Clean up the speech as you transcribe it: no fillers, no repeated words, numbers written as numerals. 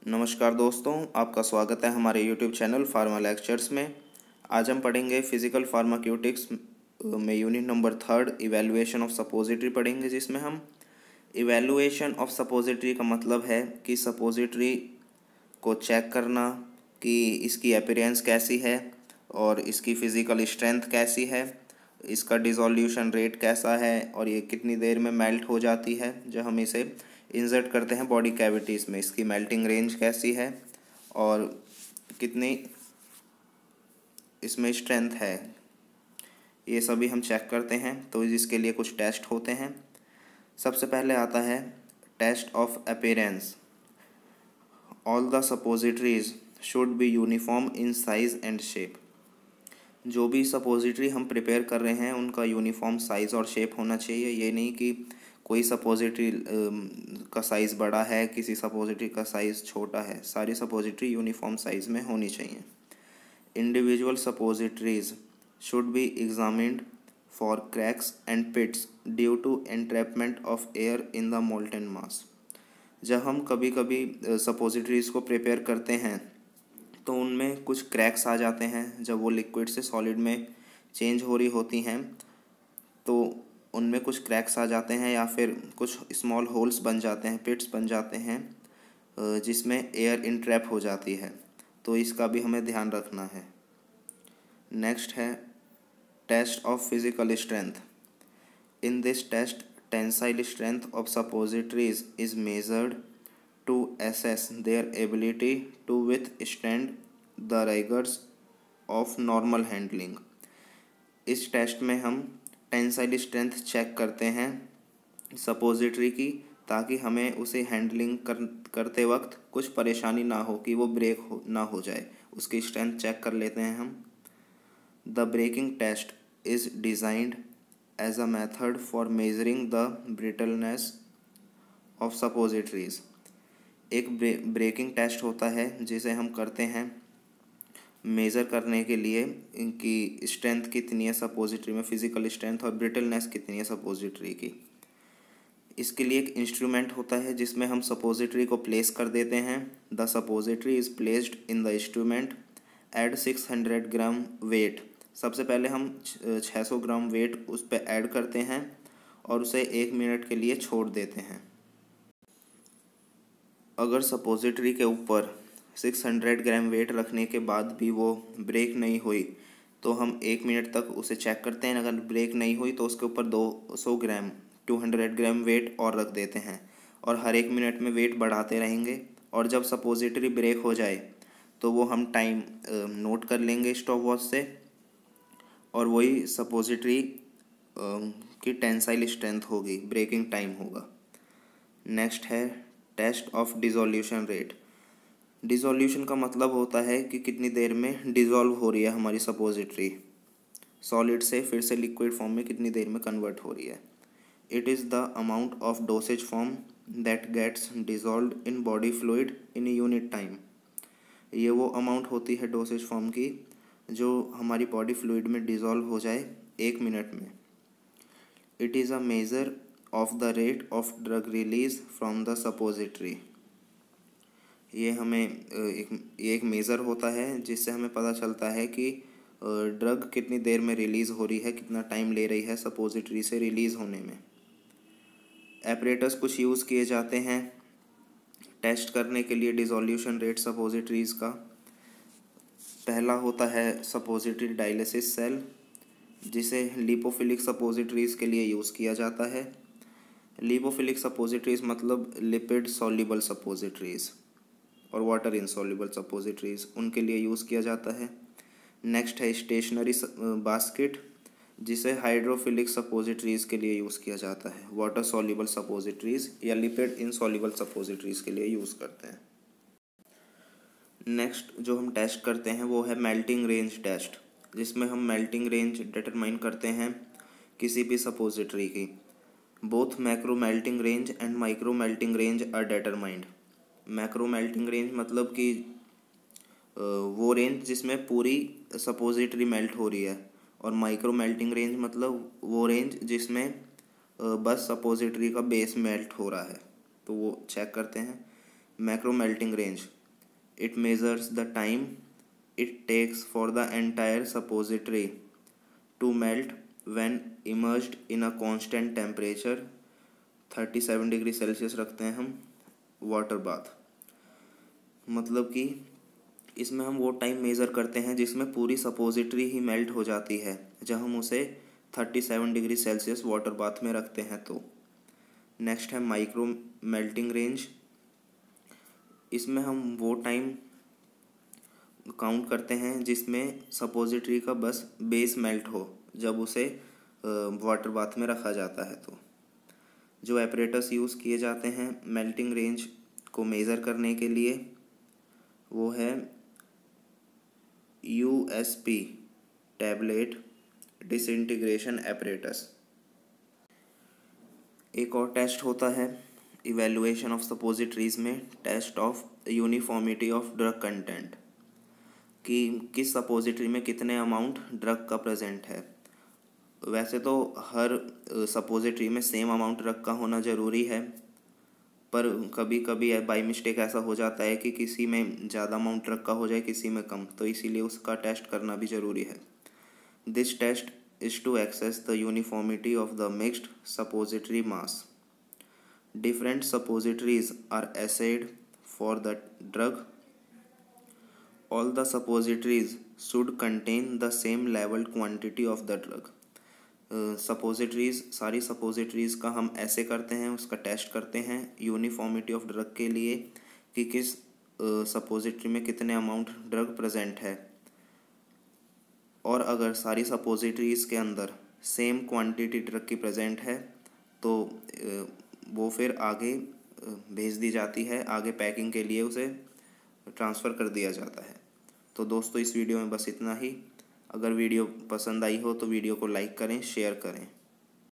नमस्कार दोस्तों, आपका स्वागत है हमारे YouTube चैनल फार्मा लेक्चर्स में। आज हम पढ़ेंगे फिजिकल फार्माक्यूटिक्स में unit number 3 evaluation of suppository पढ़ेंगे, जिसमें हम इवैल्यूएशन ऑफ सपोजिटरी का मतलब है कि सपोजिटरी को चेक करना कि इसकी अपीयरेंस कैसी है और इसकी फ़िज़िकल स्ट्रेंथ कैसी है, इसका डिसोल्यूशन रेट कैसा है और ये कितनी देर में मेल्ट हो जाती है जब हम इसे इंसर्ट करते हैं बॉडी कैविटीज़ में, इसकी मेल्टिंग रेंज कैसी है और कितनी इसमें स्ट्रेंथ है, ये सभी हम चेक करते हैं। तो इसके लिए कुछ टेस्ट होते हैं। सबसे पहले आता है test of appearance. All the suppositories should be uniform in size and shape. जो भी सपोजिटरी हम प्रिपेयर कर रहे हैं उनका यूनिफॉर्म साइज़ और शेप होना चाहिए। ये नहीं कि कोई सपोजिटरी का साइज़ बड़ा है, किसी सपोजिटरी का साइज़ छोटा है। सारी सपोजिटरी यूनिफॉर्म साइज़ में होनी चाहिए। Individual suppositories should be examined for cracks and pits due to entrapment of air in the molten mass. जब हम कभी कभी सपोजिटरीज़ को प्रिपेयर करते हैं तो उनमें कुछ क्रैक्स आ जाते हैं। जब वो लिक्विड से सॉलिड में चेंज हो रही होती हैं तो उनमें कुछ क्रैक्स आ जाते हैं या फिर कुछ स्मॉल होल्स बन जाते हैं, पिट्स बन जाते हैं जिसमें एयर इंट्रैप हो जाती है। तो इसका भी हमें ध्यान रखना है। नेक्स्ट है test of physical strength. In this test tensile strength of suppositories is measured to assess their ability to withstand the rigors of normal handling। इस टेस्ट में हम टेंसाइल स्ट्रेंथ चेक करते हैं सपोजिटरी की, ताकि हमें उसे हैंडलिंग करते वक्त कुछ परेशानी ना हो कि वो ब्रेक ना हो जाए। उसकी स्ट्रेंथ चेक कर लेते हैं हम। The breaking test is designed as a method for measuring the brittleness of suppositories. एक ब्रेकिंग टेस्ट होता है जिसे हम करते हैं मेज़र करने के लिए इनकी स्ट्रेंथ कितनी है सपोजिटरी में, फ़िज़िकल स्ट्रेंथ और ब्रिटलनेस कितनी है सपोजिटरी की। इसके लिए एक इंस्ट्रूमेंट होता है जिसमें हम सपोजिटरी को प्लेस कर देते हैं। The suppository is placed in the instrument add 600 gram weight. सबसे पहले हम 600 ग्राम वेट उस पर ऐड करते हैं और उसे 1 मिनट के लिए छोड़ देते हैं। अगर सपोजिटरी के ऊपर 600 ग्राम वेट रखने के बाद भी वो ब्रेक नहीं हुई तो हम 1 मिनट तक उसे चेक करते हैं। अगर ब्रेक नहीं हुई तो उसके ऊपर 200 ग्राम वेट और रख देते हैं और हर 1 मिनट में वेट बढ़ाते रहेंगे। और जब सपोजिटरी ब्रेक हो जाए तो वो हम टाइम नोट कर लेंगे स्टॉप वॉच से, और वही सपोजिटरी की टेंसाइल स्ट्रेंथ होगी, ब्रेकिंग टाइम होगा। नेक्स्ट है test of dissolution rate. Dissolution का मतलब होता है कि कितनी देर में डिसॉल्व हो रही है हमारी सपोजिटरी, सॉलिड से फिर से लिक्विड फॉर्म में कितनी देर में कन्वर्ट हो रही है। It is the amount of dosage form that gets dissolved in body fluid in unit time. ये वो अमाउंट होती है डोसेज फॉर्म की जो हमारी बॉडी फ्लूइड में डिसॉल्व हो जाए 1 मिनट में। It is a measure of the rate of drug release from the suppository. ये हमें एक मेज़र होता है जिससे हमें पता चलता है कि ड्रग कितनी देर में रिलीज़ हो रही है, कितना टाइम ले रही है सपोजिटरी से रिलीज़ होने में। एपरेटस कुछ यूज़ किए जाते हैं टेस्ट करने के लिए डिसोल्यूशन रेट सपोजिटरीज़ का। पहला होता है सपोजिटरी डायलिसिस सेल, जिसे लिपोफिलिक सपोजिटरीज़ के लिए यूज़ किया जाता है। लिपोफिलिक सपोजिटरीज़ मतलब लिपिड सॉल्युबल सपोजिटरीज़ और वाटर इनसॉल्युबल सपोजिटरीज़, उनके लिए यूज़ किया जाता है। नेक्स्ट है स्टेशनरी बास्केट, जिसे हाइड्रोफिलिक सपोजिटरीज़ के लिए यूज़ किया जाता है। वाटर सॉल्युबल सपोजिटरीज़ या लिपिड इनसॉल्युबल सपोजिटरीज़ के लिए यूज़ करते हैं। नेक्स्ट जो हम टेस्ट करते हैं वो है मेल्टिंग रेंज टेस्ट, जिसमें हम मेल्टिंग रेंज डिटरमाइन करते हैं किसी भी सपोजिटरी की। Both macro melting range and micro melting range are determined. Macro melting range मतलब कि वो रेंज जिसमें पूरी सपोजिटरी मेल्ट हो रही है, और माइक्रो मेल्टिंग रेंज मतलब वो रेंज जिसमें बस सपोजिटरी का बेस मेल्ट हो रहा है। तो वो चेक करते हैं। Macro melting range It measures the time it takes for the entire suppository to melt when immersed in a constant temperature 37 degree Celsius रखते हैं हम वाटर बाथ। मतलब कि इसमें हम वो टाइम मेज़र करते हैं जिसमें पूरी सपोजिटरी ही मेल्ट हो जाती है जब हम उसे 37 डिग्री सेल्सियस वाटर बाथ में रखते हैं। तो नेक्स्ट है माइक्रो मेल्टिंग रेंज। इसमें हम वो टाइम काउंट करते हैं जिसमें सपोजिटरी का बस बेस मेल्ट हो जब उसे वाटर बाथ में रखा जाता है। तो जो एपरेटस यूज़ किए जाते हैं मेल्टिंग रेंज को मेज़र करने के लिए वो है USP टैबलेट डिसइंटीग्रेशन एपरेटस। एक और टेस्ट होता है इवैल्यूएशन ऑफ सपोजिटरीज में, test of uniformity of drug content, कि किस सपोजिटरी में कितने अमाउंट ड्रग का प्रेजेंट है। वैसे तो हर सपोजिटरी में सेम अमाउंट ड्रग का होना ज़रूरी है, पर कभी कभी बाई मिस्टेक ऐसा हो जाता है कि किसी में ज़्यादा अमाउंट ड्रग का हो जाए, किसी में कम, तो इसीलिए उसका टेस्ट करना भी ज़रूरी है। This test is to access the uniformity of the mixed suppository mass. Different suppositories are assayed for the drug. All the suppositories should contain the same level quantity of the drug. Suppositories सारी सपोजिटरीज़ का हम ऐसे करते हैं, उसका test करते हैं uniformity of drug के लिए कि किस सपोजिटरी में कितने अमाउंट ड्रग प्रेजेंट है। और अगर सारी सपोजिटरीज़ के अंदर सेम क्वांटिटी ड्रग की प्रेजेंट है तो वो फिर आगे भेज दी जाती है, आगे पैकिंग के लिए उसे ट्रांसफ़र कर दिया जाता है। तो दोस्तों इस वीडियो में बस इतना ही। अगर वीडियो पसंद आई हो तो वीडियो को लाइक करें, शेयर करें।